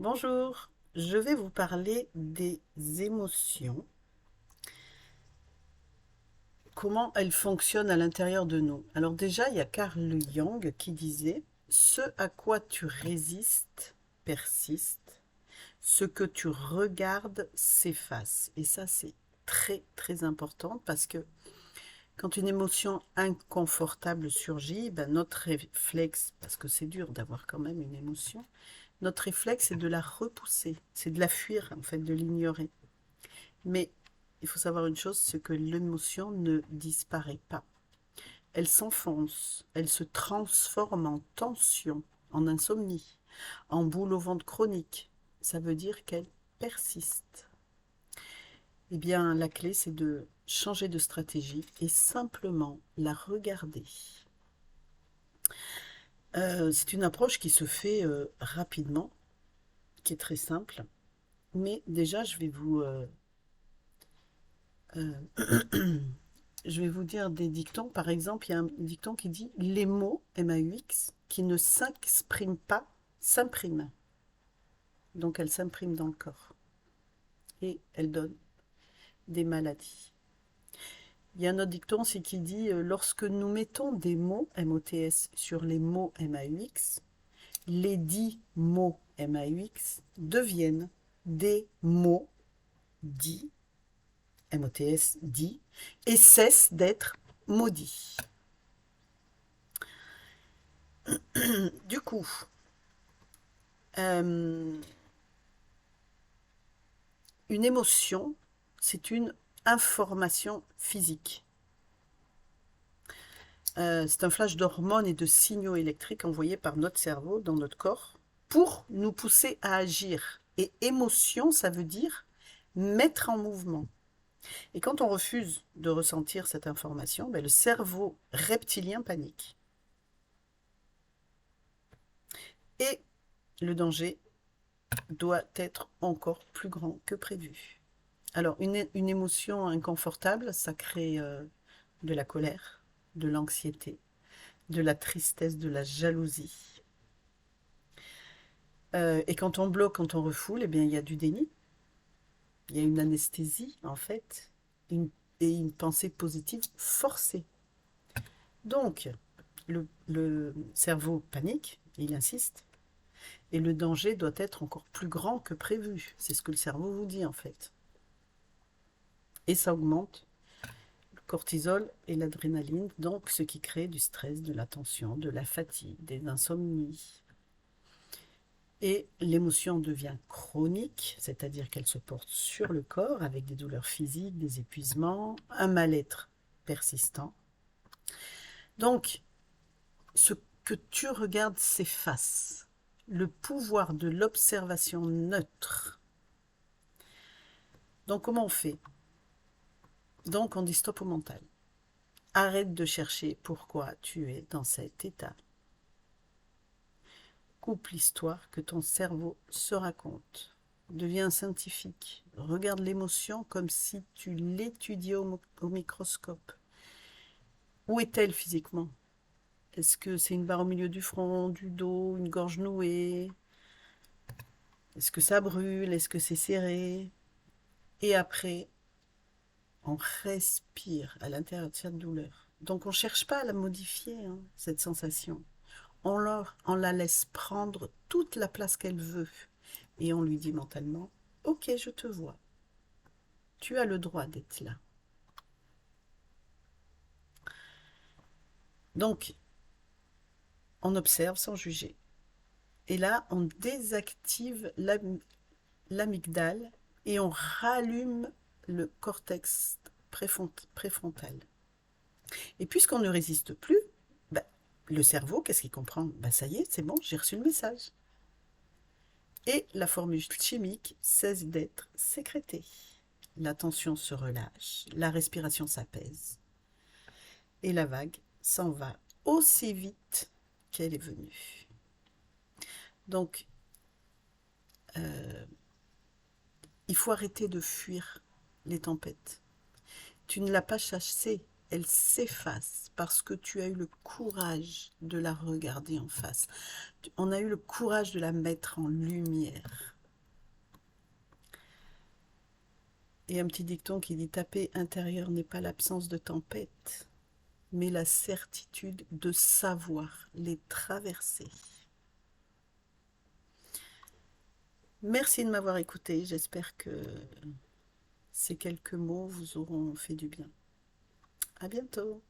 Bonjour, je vais vous parler des émotions, comment elles fonctionnent à l'intérieur de nous. Alors déjà, il y a Carl Jung qui disait: ce à quoi tu résistes persiste, ce que tu regardes s'efface. Et ça, c'est très très important parce que quand une émotion inconfortable surgit, notre réflexe, parce que c'est dur d'avoir quand même une émotion, notre réflexe, c'est de la repousser, c'est de la fuir, en fait, de l'ignorer. Mais il faut savoir une chose, c'est que l'émotion ne disparaît pas. Elle s'enfonce, elle se transforme en tension, en insomnie, en boule au ventre chronique. Ça veut dire qu'elle persiste. Eh bien, la clé, c'est de changer de stratégie et simplement la regarder. C'est une approche qui se fait rapidement, qui est très simple. Mais déjà, euh, je vais vous dire des dictons. Par exemple, il y a un dicton qui dit: les mots, M-A-U-X, qui ne s'expriment pas, s'impriment. Donc, elles s'impriment dans le corps et elles donnent des maladies. Il y a un autre dicton, c'est qui dit: lorsque nous mettons des mots, M-O-T-S, sur les mots, M-A-U-X, les dits mots, M-A-U-X, deviennent des mots dits, M-O-T-S, dits, et cessent d'être maudits. Du coup, une émotion, c'est une information physique. C'est un flash d'hormones et de signaux électriques envoyés par notre cerveau dans notre corps pour nous pousser à agir. Et émotion, ça veut dire mettre en mouvement. Et quand on refuse de ressentir cette information, le cerveau reptilien panique. Et le danger doit être encore plus grand que prévu. Alors, une émotion inconfortable, ça crée de la colère, de l'anxiété, de la tristesse, de la jalousie. Et quand on bloque, quand on refoule, eh bien, il y a du déni, il y a une anesthésie, en fait, une, et une pensée positive forcée. Donc, le cerveau panique, il insiste, et le danger doit être encore plus grand que prévu. C'est ce que le cerveau vous dit, en fait. Et ça augmente le cortisol et l'adrénaline, donc ce qui crée du stress, de la tension, de la fatigue, des insomnies. Et l'émotion devient chronique, c'est-à-dire qu'elle se porte sur le corps avec des douleurs physiques, des épuisements, un mal-être persistant. Donc, ce que tu regardes s'efface. Le pouvoir de l'observation neutre. Donc, comment on fait? Donc, on dit stop au mental. Arrête de chercher pourquoi tu es dans cet état. Coupe l'histoire que ton cerveau se raconte. Deviens scientifique. Regarde l'émotion comme si tu l'étudiais au microscope. Où est-elle physiquement? Est-ce que c'est une barre au milieu du front, du dos, une gorge nouée? Est-ce que ça brûle? Est-ce que c'est serré? Et après, on respire à l'intérieur de cette douleur. Donc on ne cherche pas à la modifier, hein, cette sensation. On la laisse prendre toute la place qu'elle veut. Et on lui dit mentalement: ok, je te vois. Tu as le droit d'être là. Donc, on observe sans juger. Et là, on désactive l'amygdale et on rallume le cortex préfrontal. Et puisqu'on ne résiste plus, bah, le cerveau, qu'est-ce qu'il comprend? Ça y est, c'est bon, j'ai reçu le message. Et la formule chimique cesse d'être sécrétée. La tension se relâche, la respiration s'apaise. Et la vague s'en va aussi vite qu'elle est venue. Donc, il faut arrêter de fuir les tempêtes. Tu ne l'as pas chassée, elle s'efface parce que tu as eu le courage de la regarder en face. On a eu le courage de la mettre en lumière. Et un petit dicton qui dit: ta paix intérieure n'est pas l'absence de tempête, mais la certitude de savoir les traverser. Merci de m'avoir écouté. J'espère que ces quelques mots vous auront fait du bien. À bientôt.